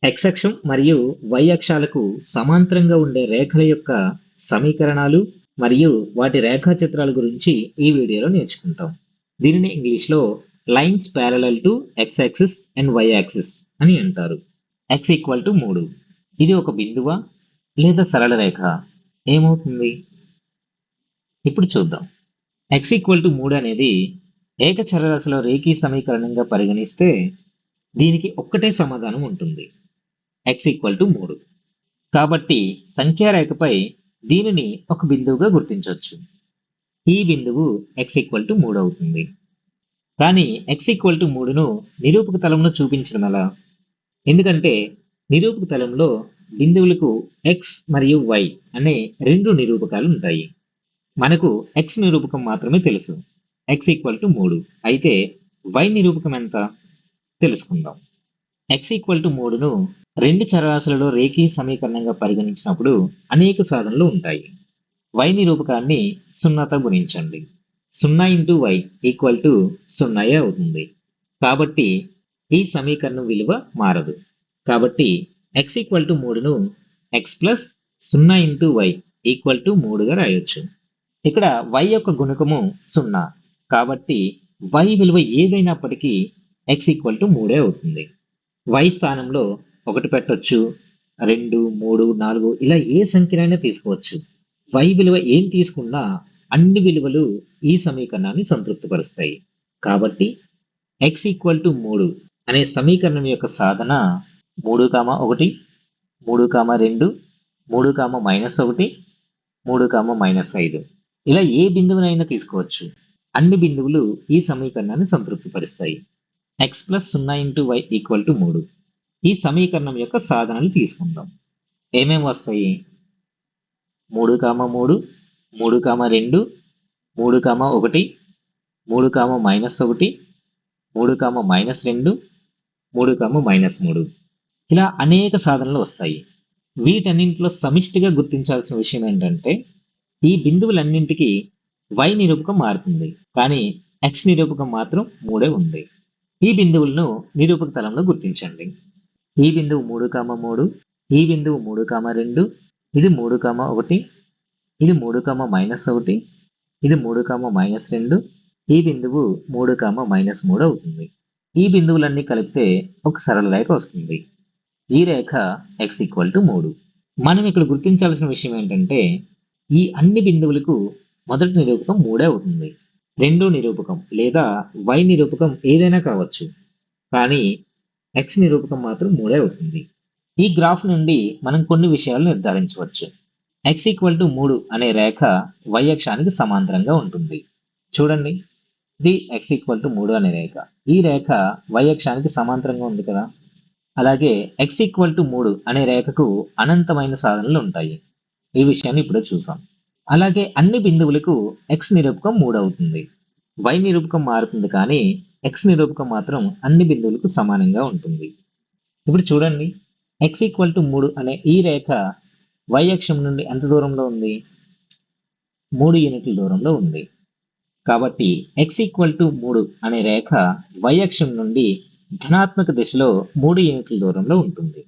x అక్షం మరియు y అక్షాలకు సమాంతరంగా ఉండే రేఖల యొక్క సమీకరణాలు మరియు వాటి రేఖాచిత్రాల గురించి ఈ వీడియోలో నేర్చుకుంటాం. దీనిని ఇంగ్లీష్లో lines parallel to x axis and y axis అని అంటారు. x equal to 3. ఇది ఒక బిందువా లేదా సరళ రేఖ? ఏమవుతుంది? ఇప్పుడు చూద్దాం. x ఈక్వల్ టు 3 అనేది ఏకచరరాశిలో రేఖీ సమీకరణంగా పరిగణిస్తే దీనికి ఒక్కటే సమాధానం ఉంటుంది, x ఈక్వల్ టు 3. కాబట్టి సంఖ్యారేఖపై దీనిని ఒక బిందువుగా గుర్తించవచ్చు. ఈ బిందువు x ఈక్వల్ టు 3 అవుతుంది. కానీ x ఈక్వల్ టు 3ను నిరూపక తలంలో చూపించడం ఎలా? ఎందుకంటే నిరూపక తలంలో బిందువులకు x మరియు y అనే రెండు నిరూపకాలు ఉంటాయి. మనకు x నిరూపకం మాత్రమే తెలుసు, x ఈక్వల్ టు 3. అయితే y నిరూపకం ఎంత తెలుసుకుందాం. x ఈక్వల్ టు 3ను రెండు చరరాశులలో రేఖీ సమీకరణంగా పరిగణించినప్పుడు అనేక సాధనలు ఉంటాయి. y నిరూపకాన్ని 0తో గుణించండి. 0 ఇంటూ y ఈక్వల్ టు 0 అవుతుంది. కాబట్టి ఈ సమీకరణం విలువ మారదు. కాబట్టి x ఈక్వల్ టు 3ను x plus 0 into y equal to 3గా రాయొచ్చు. ఇక్కడ y యొక్క గుణకము 0, కాబట్టి y విలువ ఏదైనప్పటికీ x ఈక్వల్ టు 3 అవుతుంది. y స్థానంలో 1 పెట్టొచ్చు, 2, 3, 4 ఇలా ఏ సంఖ్యనైనా తీసుకోవచ్చు. y విలువ ఏం తీసుకున్నా అన్ని విలువలు ఈ సమీకరణాన్ని సంతృప్తిపరుస్తాయి. కాబట్టి x ఈక్వల్ టు 3 అనే సమీకరణం యొక్క సాధన 3, 1, 3, 2, 3, -1, 3, -5 ఇలా ఏ బిందువునైనా తీసుకోవచ్చు. అన్ని బిందువులు ఈ సమీకరణాన్ని సంతృప్తిపరుస్తాయి. x plus 0 into y equal to 3. ఈ సమీకరణం యొక్క సాధనలు తీసుకుందాం. ఏమేమి వస్తాయి? 3, 3, 3, 2, 3, 1, 3, -1, 3, -2, 3, -3 ఇలా అనేక సాధనలు వస్తాయి. వీటన్నింటిలో సమిష్టిగా గుర్తించాల్సిన విషయం ఏంటంటే ఈ బిందువులన్నింటికి y నిరూపకం మారుతుంది, కానీ x నిరూపకం మాత్రం 3 ఉంది. ఈ బిందువులను నిరూపక తలంలో గుర్తించండి. ఈ బిందువు 3, 3, ఈ బిందువు 3, 2, ఇది 3, 1, ఇది 3, -1, ఇది 3, -2, ఈ బిందువు 3, -3 అవుతుంది. ఈ బిందువులన్నీ కలిపితే ఒక సరళ రేఖ వస్తుంది. ఈ రేఖ x ఈక్వల్ టు 3. మనం ఇక్కడ గుర్తించాల్సిన విషయం ఏంటంటే ఈ అన్ని బిందువులకు మొదటి నిరూపకం 3 అవుతుంది. రెండో నిరూపకం లేదా y నిరూపకం ఏదైనా కావచ్చు, కానీ x నిరూపకం మాత్రం 3 అవుతుంది. ఈ గ్రాఫ్ నుండి మనం కొన్ని విషయాలు నిర్ధారించవచ్చు. x ఈక్వల్ టు 3 అనే రేఖ y అక్షానికి సమాంతరంగా ఉంటుంది. చూడండి, ఇది x ఈక్వల్ టు 3 అనే రేఖ. ఈ రేఖ y అక్షానికి సమాంతరంగా ఉంది కదా. అలాగే x ఈక్వల్ టు 3 అనే రేఖకు అనంతమైన సాధనలు ఉంటాయి. ఈ విషయాన్ని ఇప్పుడే చూసాం. అలాగే అన్ని బిందువులకు x నిరూపకం 3 అవుతుంది. y నిరూపకం మారుతుంది, కానీ x నిరూపకం మాత్రం అన్ని బిందువులకు సమానంగా ఉంటుంది. ఇప్పుడు చూడండి, x ఈక్వల్ టు 3 అనే ఈ రేఖ y అక్షం నుండి ఎంత దూరంలో ఉంది? 3 యూనిట్ల దూరంలో ఉంది. కాబట్టి x ఈక్వల్ టు 3 అనే రేఖ y అక్షం నుండి ధనాత్మక దిశలో 3 యూనిట్ల దూరంలో ఉంటుంది.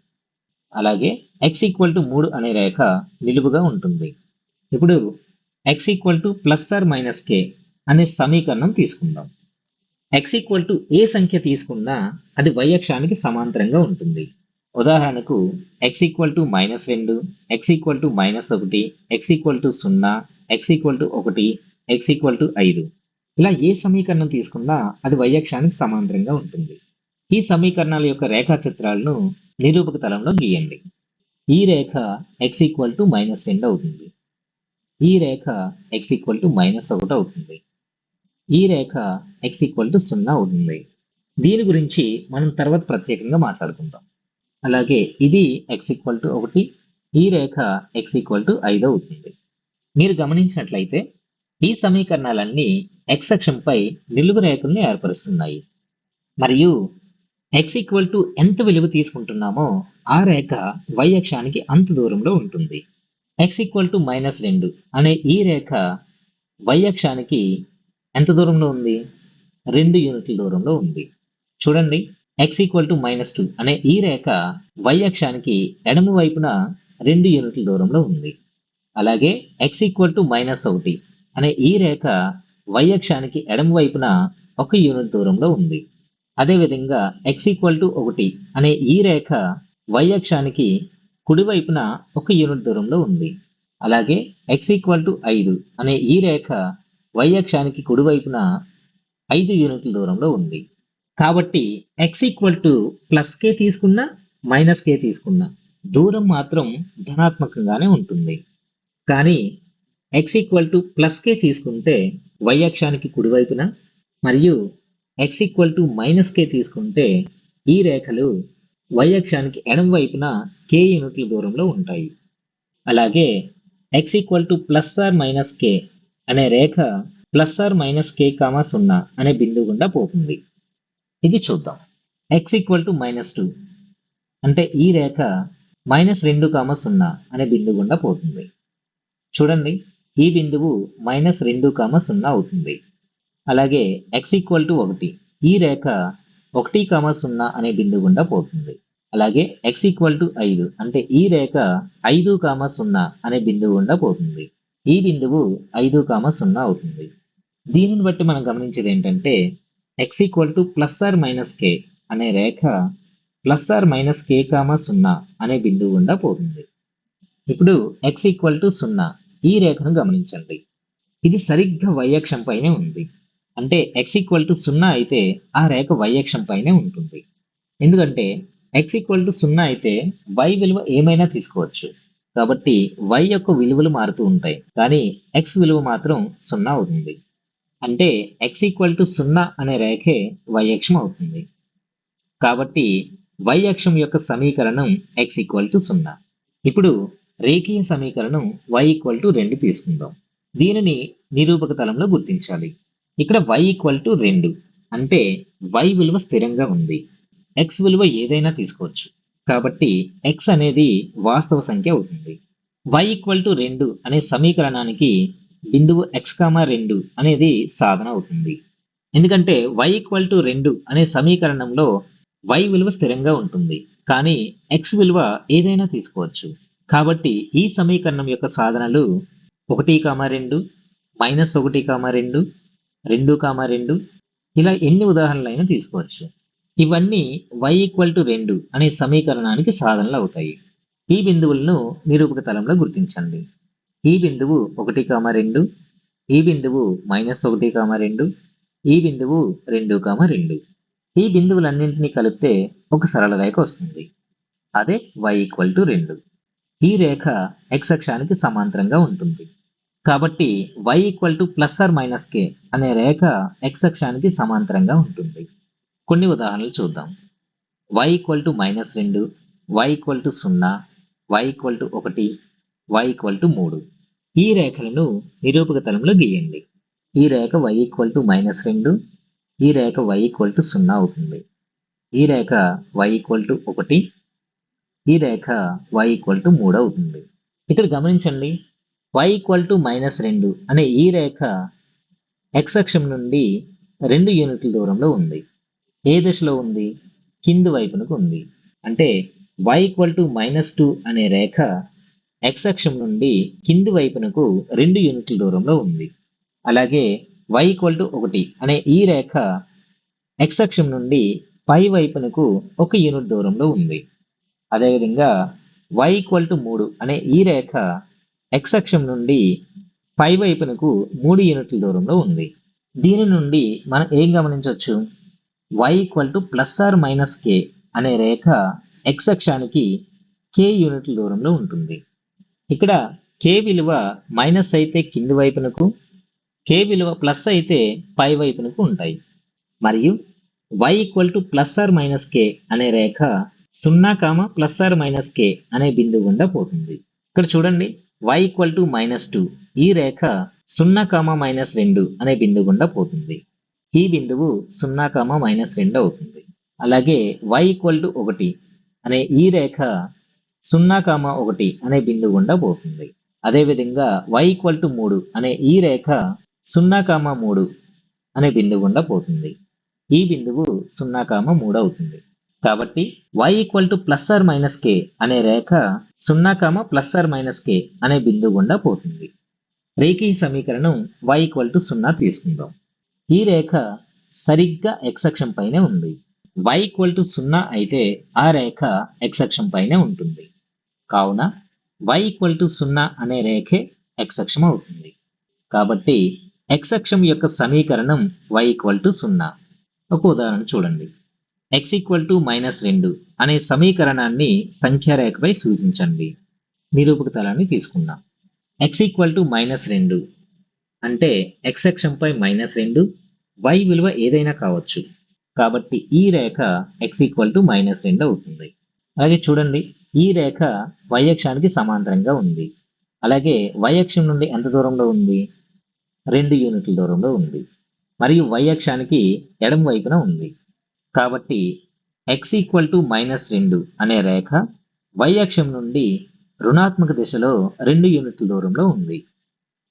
అలాగే x ఈక్వల్ టు 3 అనే రేఖ నిలువుగా ఉంటుంది. ఇప్పుడు x equal to plus or minus k అనే సమీకరణం తీసుకుందాం. x ఈక్వల్ టు ఏ సంఖ్య తీసుకున్నా అది y అక్షానికి సమాంతరంగా ఉంటుంది. ఉదాహరణకు x equal to -2, x equal to -1, x equal to 0, x equal to 1, x equal to 5 ఇలా ఏ సమీకరణం తీసుకున్నా అది y అక్షానికి సమాంతరంగా ఉంటుంది. ఈ సమీకరణాల యొక్క రేఖాచిత్రాలను నిరూపక తలంలో గీయండి. ఈ రేఖ x ఈక్వల్ టు -2 అవుతుంది. ఈ రేఖ x ఈక్వల్ టు -1 అవుతుంది. ఈ రేఖ x ఈక్వల్ టు 0 అవుతుంది. దీని గురించి మనం తర్వాత ప్రత్యేకంగా మాట్లాడుకుందాం. అలాగే ఇది x ఈక్వల్ టు 1, ఈ రేఖ x ఈక్వల్ టు 5 అవుతుంది. మీరు గమనించినట్లయితే ఈ సమీకరణాలన్నీ x అక్షంపై నిలువు రేఖల్ని ఏర్పరుస్తున్నాయి. మరియు x ఈక్వల్ టు ఎంత విలువ తీసుకుంటున్నామో ఆ రేఖ y అక్షానికి అంత దూరంలో ఉంటుంది. x ఈక్వల్ టు -2 అనే ఈ రేఖ y అక్షానికి ఎంత దూరంలో ఉంది? 2 యూనిట్ల దూరంలో ఉంది. చూడండి, x=-2 అనే ఈ రేఖ y అక్షానికి ఎడమ వైపున 2 యూనిట్ల దూరంలో ఉంది. అలాగే x=-1 అనే ఈ రేఖ y అక్షానికి ఎడమ వైపున 1 యూనిట్ దూరంలో ఉంది. అదేవిధంగా x=1 అనే ఈ రేఖ y అక్షానికి కుడివైపున 1 యూనిట్ దూరంలో ఉంది. అలాగే x=5 అనే ఈ రేఖ y అక్షానికి కుడివైపున 5 యూనిట్ల దూరంలో ఉంది. కాబట్టి x+k తీసుకున్నా k తీసుకున్నా దూరం మాత్రం ధనాత్మకంగానే ఉంటుంది. కానీ x+k తీసుకుంటే y అక్షానికి కుడివైపున మరియు x=-k తీసుకుంటే ఈ రేఖలు y అక్షానికి ఎడమ వైపున k యూనిట్ల దూరంలో ఉంటాయి. అలాగే x=+or-k అనే రేఖ +or-k, 0 అనే బిందువు గుండా పోతుంది. ఇది చూద్దాం. x=-2 అంటే ఈ రేఖ -2, 0 అనే బిందువు గుండా పోతుంది. చూడండి, ఈ బిందువు -2, 0 అవుతుంది. అలాగే x=1 ఈ రేఖ 1, 0 అనే బిందువు గుండా పోతుంది. అలాగే x=5 అంటే ఈ రేఖ 5, 0 అనే బిందువు గుండా పోతుంది. ఈ బిందువు 5, 0 అవుతుంది. దీనిని బట్టి మనం గమనించేది ఏంటంటే x=+or-k అనే రేఖ +or-k, 0 అనే బిందువు గుండా పోతుంది. ఇప్పుడు x=0 ఈ రేఖను గమనించండి. ఇది సరిగ్గా y అక్షం పైనే ఉంది. అంటే x=0 అయితే ఆ రేఖ y అక్షం పైనే ఉంటుంది. ఎందుకంటే x=0 అయితే y విలువ ఏమైనా తీసుకోవచ్చు. కాబట్టి y యొక్క విలువలు మారుతూ ఉంటాయి, కానీ x విలువ మాత్రం 0 అవుతుంది. అంటే x=0 అనే రేఖే y అక్షం అవుతుంది. కాబట్టి y అక్షం యొక్క సమీకరణం x=0. ఇప్పుడు రేఖీయ సమీకరణం y=2 తీసుకుందాం. దీనిని నిరూపక తలంలో గుర్తించాలి. ఇక్కడ y=2 అంటే y విలువ స్థిరంగా ఉంది. x విలువ ఏదైనా తీసుకోవచ్చు. కాబట్టి x అనేది వాస్తవ సంఖ్య అవుతుంది. y=2 అనే సమీకరణానికి బిందువు x,2 అనేది సాధన అవుతుంది. ఎందుకంటే y=2 అనే సమీకరణంలో y విలువ స్థిరంగా ఉంటుంది, కానీ x విలువ ఏదైనా తీసుకోవచ్చు. కాబట్టి ఈ సమీకరణం యొక్క సాధనలు 1, 2, -1, 2, 2, ఇలా ఎన్ని ఉదాహరణలైనా తీసుకోవచ్చు. ఇవన్నీ y=2 అనే సమీకరణానికి సాధనలు అవుతాయి. ఈ బిందువులను నిరూపక తలంలో గుర్తించండి. ఈ బిందువు 1, 2, ఈ బిందువు -1, 2, ఈ బిందువు 2, 2. ఈ బిందువులన్నింటినీ కలిపితే ఒక సరళ రేఖ వస్తుంది. అదే y=2. ఈ రేఖ x అక్షానికి సమాంతరంగా ఉంటుంది. కాబట్టి y=+or-k అనే రేఖ x అక్షానికి సమాంతరంగా ఉంటుంది. కొన్ని ఉదాహరణలు చూద్దాం. y=-2, y=0, y=1, y=3. ఈ రేఖలను నిరూపక తలంలో గీయండి. ఈ రేఖ y=-2, ఈ రేఖ y=0 అవుతుంది. ఈ రేఖ y=1, ఈ రేఖ y=3 అవుతుంది. ఇక్కడ గమనించండి, y=-2 అనే ఈ రేఖ x అక్షం నుండి 2 యూనిట్ల దూరంలో ఉంది. ఏ దిశలో ఉంది? కింది వైపునకు ఉంది. అంటే y=-2 అనే రేఖ x అక్షం నుండి కింది వైపునకు 2 యూనిట్ల దూరంలో ఉంది. అలాగే y=1 అనే ఈ రేఖ x అక్షం నుండి పై వైపునకు 1 యూనిట్ దూరంలో ఉంది. అదేవిధంగా y=3 అనే ఈ రేఖ x అక్షం నుండి పై వైపునకు 3 యూనిట్ల దూరంలో ఉంది. దీని నుండి మనం ఏం గమనించవచ్చు? y=+or-k అనే రేఖ x అక్షానికి k యూనిట్ల దూరంలో ఉంటుంది. ఇక్కడ k విలువ మైనస్ అయితే కింది వైపునకు, k విలువ ప్లస్ అయితే పై వైపునకు ఉంటాయి. మరియు y=+or-k అనే రేఖ 0, +or-k అనే బిందువు గుండా పోతుంది. ఇక్కడ చూడండి, y=-2 ఈ రేఖ 0, -2 అనే బిందువు గుండా పోతుంది. ఈ బిందువు 0, -2 అవుతుంది. అలాగే y=1 అనే ఈ రేఖ 0, 1 అనే బిందువు గుండా పోతుంది. అదేవిధంగా y=3 అనే ఈ రేఖ 0, 3 అనే బిందువు గుండా పోతుంది. ఈ బిందువు 0, 3 అవుతుంది. కాబట్టి y equal to plus or minus k అనే రేఖ 0, ప్లస్ ఆర్ మైనస్ కే అనే బిందువు గుండా పోతుంది. రేఖీయ సమీకరణం y ఈక్వల్ టు 0 తీసుకుందాం. ఈ రేఖ సరిగ్గా x అక్షం పైనే ఉంది. y ఈక్వల్ టు 0 అయితే ఆ రేఖ x అక్షం పైనే ఉంటుంది. కావున y ఈక్వల్ టు 0 అనే రేఖే x అక్షం అవుతుంది. కాబట్టి x అక్షం యొక్క సమీకరణం y ఈక్వల్ టు 0. ఒక ఉదాహరణ చూడండి. x ఈక్వల్ టు -2 అనే సమీకరణాన్ని సంఖ్యారేఖపై సూచించండి. నిరూపక తలాన్ని తీసుకుందాం. x ఈక్వల్ టు -2 అంటే x అక్షంపై -2, y విలువ ఏదైనా కావచ్చు. కాబట్టి ఈ రేఖ x ఈక్వల్ టు -2 అవుతుంది. అలాగే చూడండి, ఈ రేఖ y అక్షానికి సమాంతరంగా ఉంది. అలాగే y అక్షం నుండి ఎంత దూరంలో ఉంది? 2 యూనిట్ల దూరంలో ఉంది. మరియు y అక్షానికి ఎడమ వైపున ఉంది. కాబట్టి x ఈక్వల్ టు -2 అనే రేఖ y అక్షం నుండి రుణాత్మక దిశలో 2 యూనిట్ల దూరంలో ఉంది.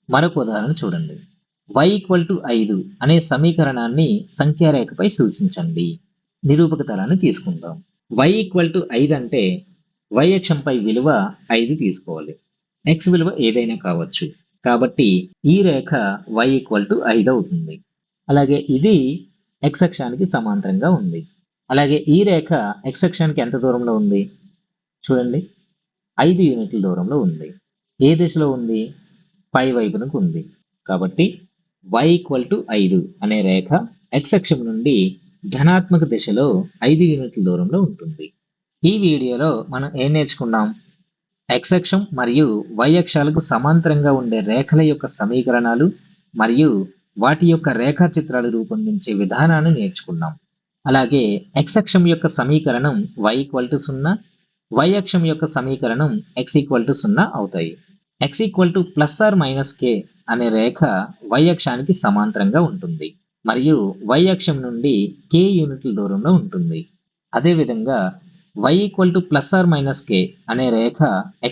మరొక ఉదాహరణ చూడండి. y ఈక్వల్ టు 5 అనే సమీకరణాన్ని సంఖ్యారేఖపై సూచించండి. నిరూపక తలాన్ని తీసుకుందాం. y ఈక్వల్ టు 5 అంటే y అక్షంపై విలువ 5 తీసుకోవాలి. x విలువ ఏదైనా కావచ్చు. కాబట్టి ఈ రేఖ y ఈక్వల్ టు 5 అవుతుంది. అలాగే ఇది x అక్షానికి సమాంతరంగా ఉంది. అలాగే ఈ రేఖ x అక్షానికి ఎంత దూరంలో ఉంది? చూడండి, 5 యూనిట్ల దూరంలో ఉంది. ఏ దిశలో ఉంది? పై వైపునకు ఉంది. కాబట్టి y ఈక్వల్ టు 5 అనే రేఖ x అక్షం నుండి ధనాత్మక దిశలో 5 యూనిట్ల దూరంలో ఉంటుంది. ఈ వీడియోలో మనం ఏం నేర్చుకున్నాం? x అక్షం మరియు y అక్షాలకు సమాంతరంగా ఉండే రేఖల యొక్క సమీకరణాలు మరియు వాటి యొక్క రేఖాచిత్రాలు రూపొందించే విధానాన్ని నేర్చుకున్నాం. అలాగే x అక్షం యొక్క సమీకరణం y ఈక్వల్ టు 0, y అక్షం యొక్క సమీకరణం x ఈక్వల్ టు 0 అవుతాయి. x equal to plus or minus k అనే రేఖ y అక్షానికి సమాంతరంగా ఉంటుంది మరియు y అక్షం నుండి k యూనిట్ల దూరంలో ఉంటుంది. అదేవిధంగా y equal to plus or minus k అనే రేఖ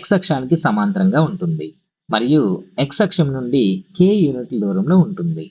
x అక్షానికి సమాంతరంగా ఉంటుంది మరియు x అక్షం నుండి k యూనిట్ల దూరంలో ఉంటుంది.